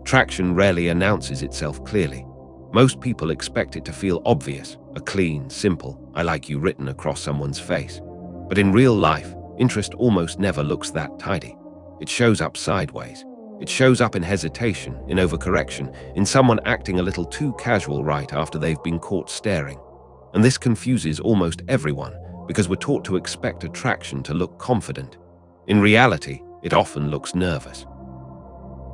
Attraction rarely announces itself clearly. Most people expect it to feel obvious, a clean, simple, "I like you" written across someone's face. But in real life, interest almost never looks that tidy. It shows up sideways. It shows up in hesitation, in overcorrection, in someone acting a little too casual right after they've been caught staring. And this confuses almost everyone because we're taught to expect attraction to look confident. In reality, it often looks nervous.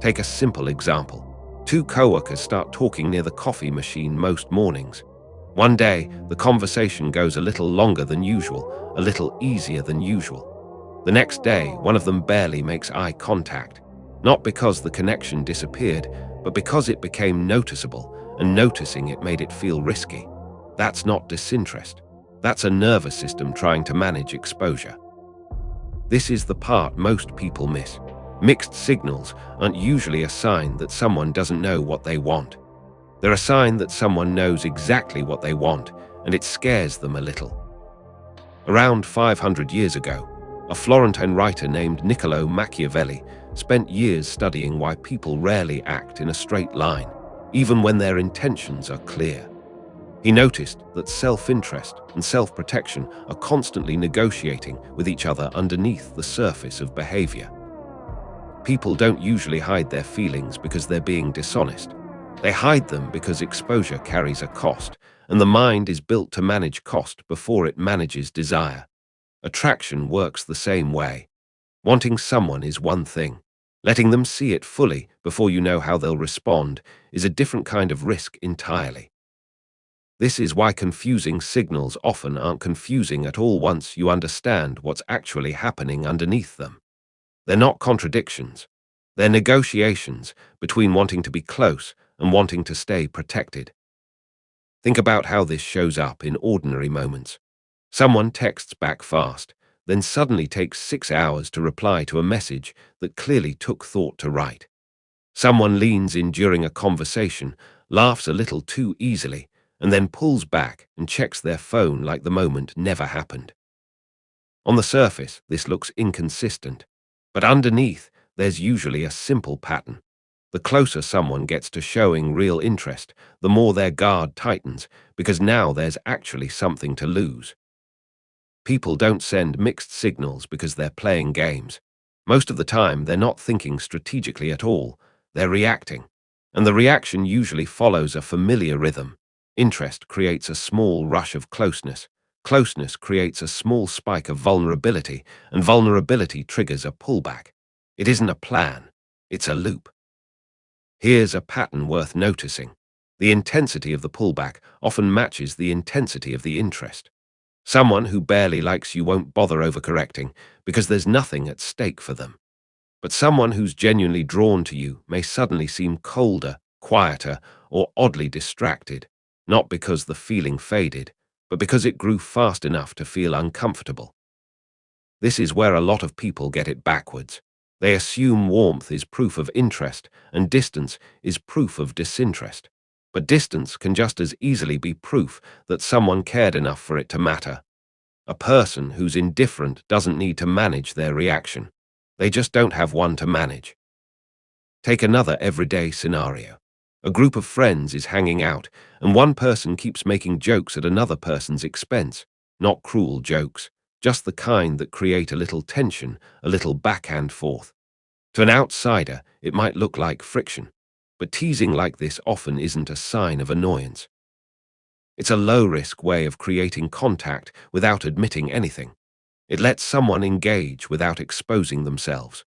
Take a simple example. Two coworkers start talking near the coffee machine most mornings. One day, the conversation goes a little longer than usual, a little easier than usual. The next day, one of them barely makes eye contact, not because the connection disappeared, but because it became noticeable, and noticing it made it feel risky. That's not disinterest. That's a nervous system trying to manage exposure. This is the part most people miss. Mixed signals aren't usually a sign that someone doesn't know what they want. They're a sign that someone knows exactly what they want, and it scares them a little. Around 500 years ago, a Florentine writer named Niccolò Machiavelli spent years studying why people rarely act in a straight line, even when their intentions are clear. He noticed that self-interest and self-protection are constantly negotiating with each other underneath the surface of behavior. People don't usually hide their feelings because they're being dishonest. They hide them because exposure carries a cost, and the mind is built to manage cost before it manages desire. Attraction works the same way. Wanting someone is one thing. Letting them see it fully before you know how they'll respond is a different kind of risk entirely. This is why confusing signals often aren't confusing at all once you understand what's actually happening underneath them. They're not contradictions. They're negotiations between wanting to be close and wanting to stay protected. Think about how this shows up in ordinary moments. Someone texts back fast, then suddenly takes 6 hours to reply to a message that clearly took thought to write. Someone leans in during a conversation, laughs a little too easily, and then pulls back and checks their phone like the moment never happened. On the surface, this looks inconsistent, but underneath, there's usually a simple pattern. The closer someone gets to showing real interest, the more their guard tightens, because now there's actually something to lose. People don't send mixed signals because they're playing games. Most of the time, they're not thinking strategically at all. They're reacting. And the reaction usually follows a familiar rhythm. Interest creates a small rush of closeness. Closeness creates a small spike of vulnerability, and vulnerability triggers a pullback. It isn't a plan. It's a loop. Here's a pattern worth noticing. The intensity of the pullback often matches the intensity of the interest. Someone who barely likes you won't bother overcorrecting because there's nothing at stake for them. But someone who's genuinely drawn to you may suddenly seem colder, quieter, or oddly distracted, not because the feeling faded, but because it grew fast enough to feel uncomfortable. This is where a lot of people get it backwards. They assume warmth is proof of interest and distance is proof of disinterest. But distance can just as easily be proof that someone cared enough for it to matter. A person who's indifferent doesn't need to manage their reaction. They just don't have one to manage. Take another everyday scenario. A group of friends is hanging out, and one person keeps making jokes at another person's expense. Not cruel jokes, just the kind that create a little tension, a little back and forth. To an outsider, it might look like friction. But teasing like this often isn't a sign of annoyance. It's a low-risk way of creating contact without admitting anything. It lets someone engage without exposing themselves.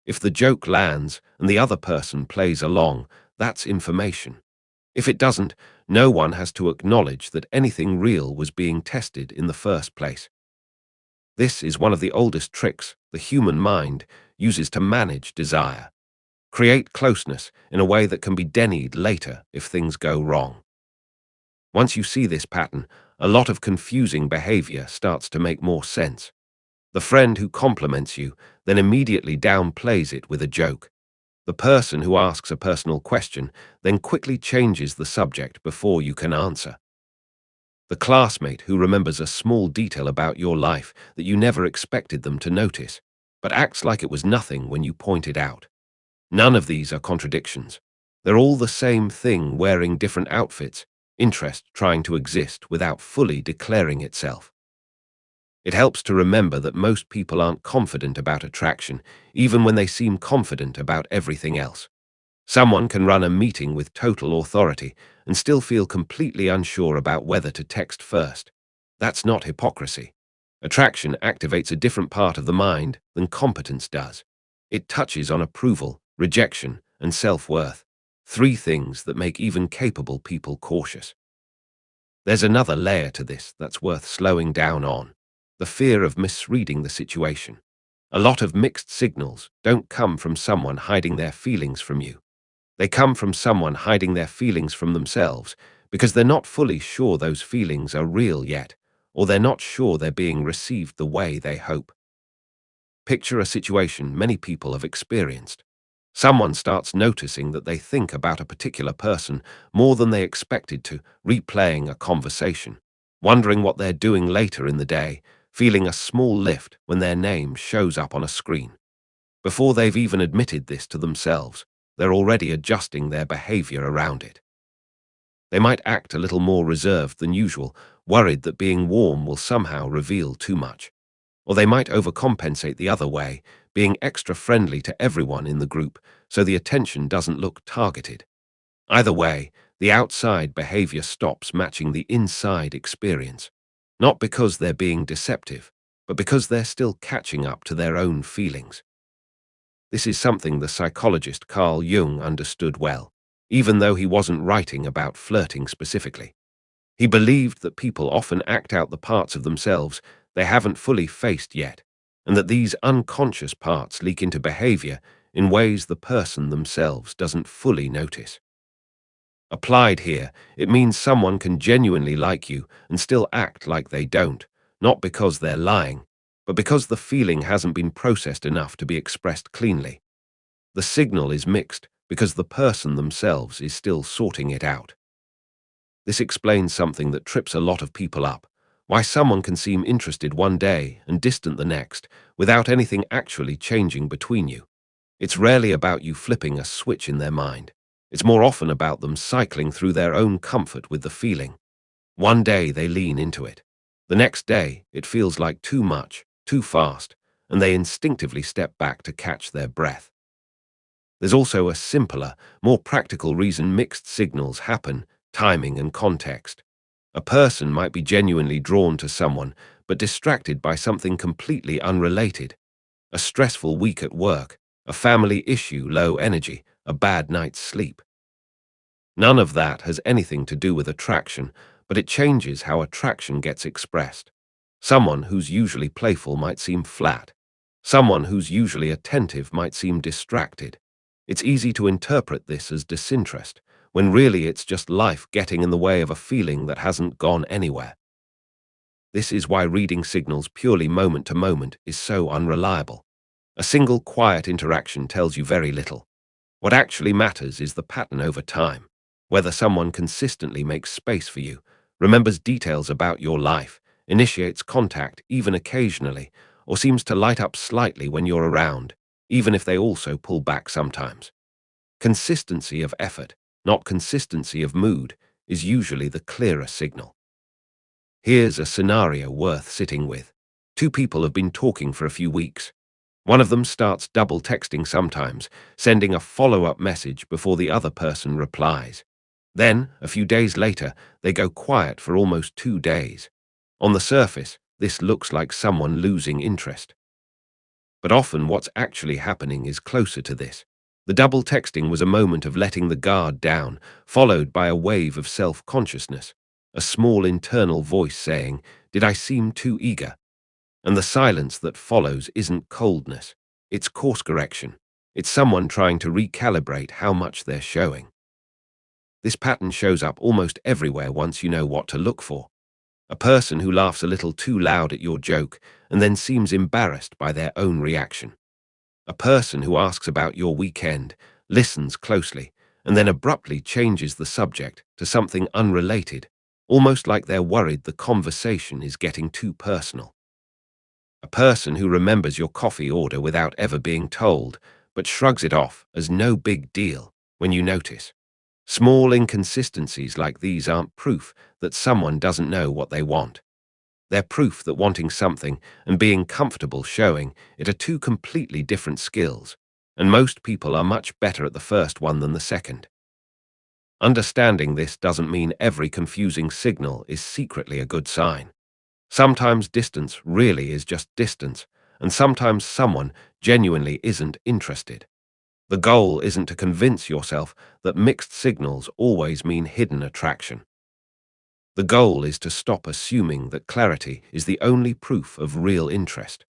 If the joke lands and the other person plays along, that's information. If it doesn't, no one has to acknowledge that anything real was being tested in the first place. This is one of the oldest tricks the human mind uses to manage desire. Create closeness in a way that can be denied later if things go wrong. Once you see this pattern, a lot of confusing behavior starts to make more sense. The friend who compliments you then immediately downplays it with a joke. The person who asks a personal question then quickly changes the subject before you can answer. The classmate who remembers a small detail about your life that you never expected them to notice, but acts like it was nothing when you point it out. None of these are contradictions. They're all the same thing wearing different outfits, interest trying to exist without fully declaring itself. It helps to remember that most people aren't confident about attraction, even when they seem confident about everything else. Someone can run a meeting with total authority and still feel completely unsure about whether to text first. That's not hypocrisy. Attraction activates a different part of the mind than competence does. It touches on approval, rejection, and self-worth, three things that make even capable people cautious. There's another layer to this that's worth slowing down on: the fear of misreading the situation. A lot of mixed signals don't come from someone hiding their feelings from you. They come from someone hiding their feelings from themselves because they're not fully sure those feelings are real yet, or they're not sure they're being received the way they hope. Picture a situation many people have experienced. Someone starts noticing that they think about a particular person more than they expected to, replaying a conversation, wondering what they're doing later in the day, feeling a small lift when their name shows up on a screen. Before they've even admitted this to themselves, they're already adjusting their behavior around it. They might act a little more reserved than usual, worried that being warm will somehow reveal too much. Or they might overcompensate the other way, being extra friendly to everyone in the group so the attention doesn't look targeted. Either way, the outside behavior stops matching the inside experience, not because they're being deceptive, but because they're still catching up to their own feelings. This is something the psychologist Carl Jung understood well, even though he wasn't writing about flirting specifically. He believed that people often act out the parts of themselves they haven't fully faced yet, and that these unconscious parts leak into behavior in ways the person themselves doesn't fully notice. Applied here, it means someone can genuinely like you and still act like they don't, not because they're lying, but because the feeling hasn't been processed enough to be expressed cleanly. The signal is mixed because the person themselves is still sorting it out. This explains something that trips a lot of people up: why someone can seem interested one day and distant the next, without anything actually changing between you. It's rarely about you flipping a switch in their mind. It's more often about them cycling through their own comfort with the feeling. One day they lean into it. The next day it feels like too much, too fast, and they instinctively step back to catch their breath. There's also a simpler, more practical reason mixed signals happen: timing and context. A person might be genuinely drawn to someone, but distracted by something completely unrelated: a stressful week at work, a family issue, low energy, a bad night's sleep. None of that has anything to do with attraction, but it changes how attraction gets expressed. Someone who's usually playful might seem flat. Someone who's usually attentive might seem distracted. It's easy to interpret this as disinterest, when really it's just life getting in the way of a feeling that hasn't gone anywhere. This is why reading signals purely moment to moment is so unreliable. A single quiet interaction tells you very little. What actually matters is the pattern over time: whether someone consistently makes space for you, remembers details about your life, initiates contact even occasionally, or seems to light up slightly when you're around, even if they also pull back sometimes. Consistency of effort, not consistency of mood, is usually the clearer signal. Here's a scenario worth sitting with. Two people have been talking for a few weeks. One of them starts double texting sometimes, sending a follow-up message before the other person replies. Then, a few days later, they go quiet for almost 2 days. On the surface, this looks like someone losing interest. But often what's actually happening is closer to this. The double texting was a moment of letting the guard down, followed by a wave of self-consciousness, a small internal voice saying, "Did I seem too eager?" And the silence that follows isn't coldness, it's course correction. It's someone trying to recalibrate how much they're showing. This pattern shows up almost everywhere once you know what to look for. A person who laughs a little too loud at your joke and then seems embarrassed by their own reaction. A person who asks about your weekend, listens closely, and then abruptly changes the subject to something unrelated, almost like they're worried the conversation is getting too personal. A person who remembers your coffee order without ever being told, but shrugs it off as no big deal when you notice. Small inconsistencies like these aren't proof that someone doesn't know what they want. They're proof that wanting something and being comfortable showing it are two completely different skills, and most people are much better at the first one than the second. Understanding this doesn't mean every confusing signal is secretly a good sign. Sometimes distance really is just distance, and sometimes someone genuinely isn't interested. The goal isn't to convince yourself that mixed signals always mean hidden attraction. The goal is to stop assuming that clarity is the only proof of real interest.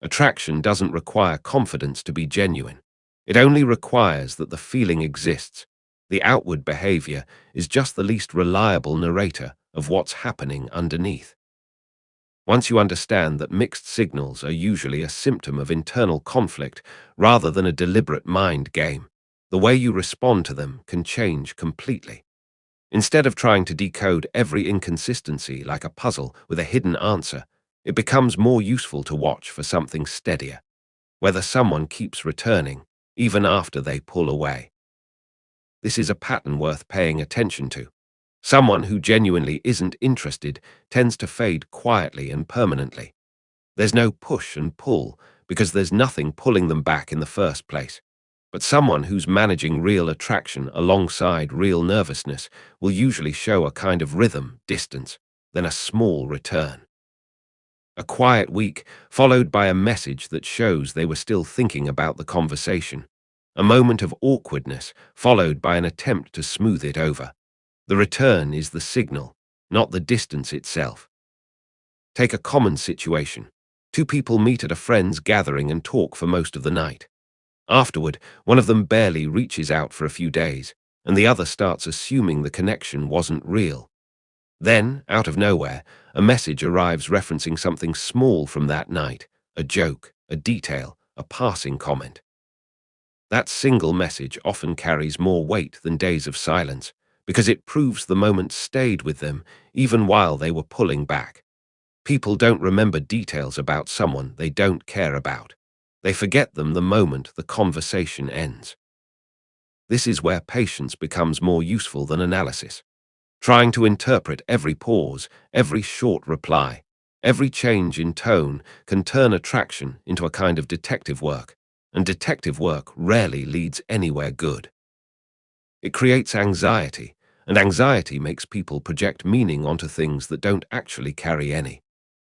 Attraction doesn't require confidence to be genuine. It only requires that the feeling exists. The outward behavior is just the least reliable narrator of what's happening underneath. Once you understand that mixed signals are usually a symptom of internal conflict rather than a deliberate mind game, the way you respond to them can change completely. Instead of trying to decode every inconsistency like a puzzle with a hidden answer, it becomes more useful to watch for something steadier, whether someone keeps returning, even after they pull away. This is a pattern worth paying attention to. Someone who genuinely isn't interested tends to fade quietly and permanently. There's no push and pull because there's nothing pulling them back in the first place. But someone who's managing real attraction alongside real nervousness will usually show a kind of rhythm, distance, then a small return. A quiet week, followed by a message that shows they were still thinking about the conversation. A moment of awkwardness, followed by an attempt to smooth it over. The return is the signal, not the distance itself. Take a common situation. Two people meet at a friend's gathering and talk for most of the night. Afterward, one of them barely reaches out for a few days, and the other starts assuming the connection wasn't real. Then, out of nowhere, a message arrives referencing something small from that night, a joke, a detail, a passing comment. That single message often carries more weight than days of silence, because it proves the moment stayed with them even while they were pulling back. People don't remember details about someone they don't care about. They forget them the moment the conversation ends. This is where patience becomes more useful than analysis. Trying to interpret every pause, every short reply, every change in tone can turn attraction into a kind of detective work, and detective work rarely leads anywhere good. It creates anxiety, and anxiety makes people project meaning onto things that don't actually carry any.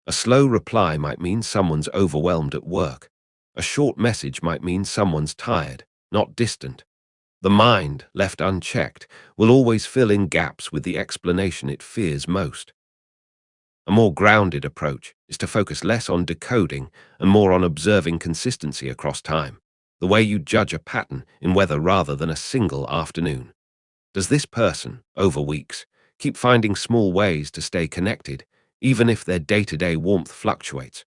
A slow reply might mean someone's overwhelmed at work. A short message might mean someone's tired, not distant. The mind, left unchecked, will always fill in gaps with the explanation it fears most. A more grounded approach is to focus less on decoding and more on observing consistency across time, the way you judge a pattern in weather rather than a single afternoon. Does this person, over weeks, keep finding small ways to stay connected, even if their day-to-day warmth fluctuates?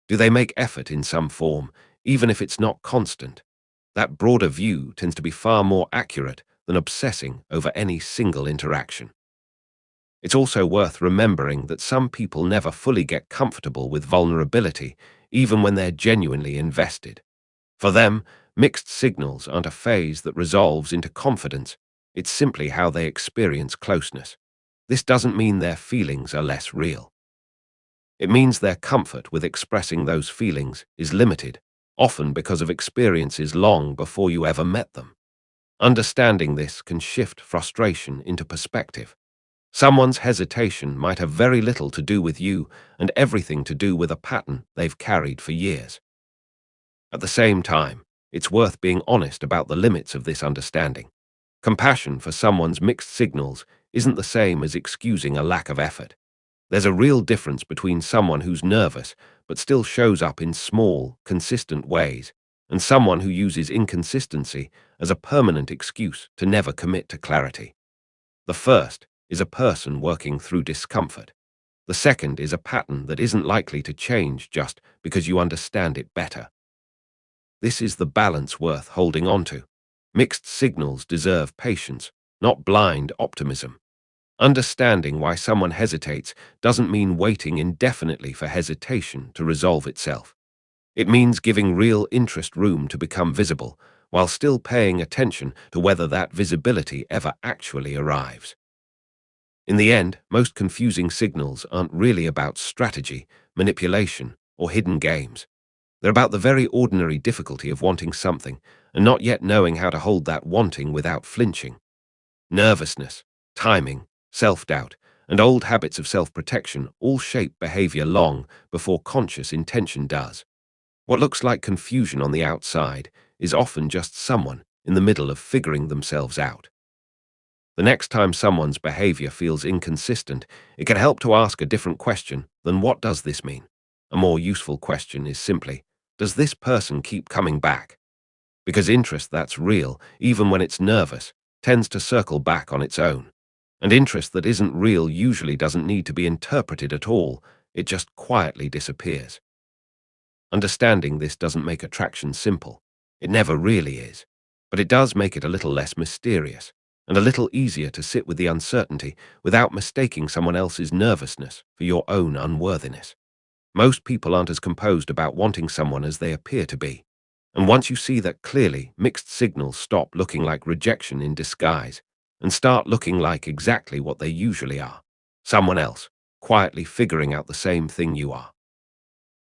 Do they make effort in some form, even if it's not constant? That broader view tends to be far more accurate than obsessing over any single interaction. It's also worth remembering that some people never fully get comfortable with vulnerability, even when they're genuinely invested. For them, mixed signals aren't a phase that resolves into confidence, it's simply how they experience closeness. This doesn't mean their feelings are less real. It means their comfort with expressing those feelings is limited, often because of experiences long before you ever met them. Understanding this can shift frustration into perspective. Someone's hesitation might have very little to do with you and everything to do with a pattern they've carried for years. At the same time, it's worth being honest about the limits of this understanding. Compassion for someone's mixed signals isn't the same as excusing a lack of effort. There's a real difference between someone who's nervous but still shows up in small, consistent ways, and someone who uses inconsistency as a permanent excuse to never commit to clarity. The first is a person working through discomfort. The second is a pattern that isn't likely to change just because you understand it better. This is the balance worth holding on to. Mixed signals deserve patience, not blind optimism. Understanding why someone hesitates doesn't mean waiting indefinitely for hesitation to resolve itself. It means giving real interest room to become visible, while still paying attention to whether that visibility ever actually arrives. In the end, most confusing signals aren't really about strategy, manipulation, or hidden games. They're about the very ordinary difficulty of wanting something and not yet knowing how to hold that wanting without flinching. Nervousness, timing, self-doubt, and old habits of self-protection all shape behavior long before conscious intention does. What looks like confusion on the outside is often just someone in the middle of figuring themselves out. The next time someone's behavior feels inconsistent, it can help to ask a different question than "What does this mean?" A more useful question is simply, "Does this person keep coming back?" Because interest that's real, even when it's nervous, tends to circle back on its own. And interest that isn't real usually doesn't need to be interpreted at all, it just quietly disappears. Understanding this doesn't make attraction simple. It never really is. But it does make it a little less mysterious, and a little easier to sit with the uncertainty without mistaking someone else's nervousness for your own unworthiness. Most people aren't as composed about wanting someone as they appear to be. And once you see that clearly, mixed signals stop looking like rejection in disguise and start looking like exactly what they usually are: someone else, quietly figuring out the same thing you are.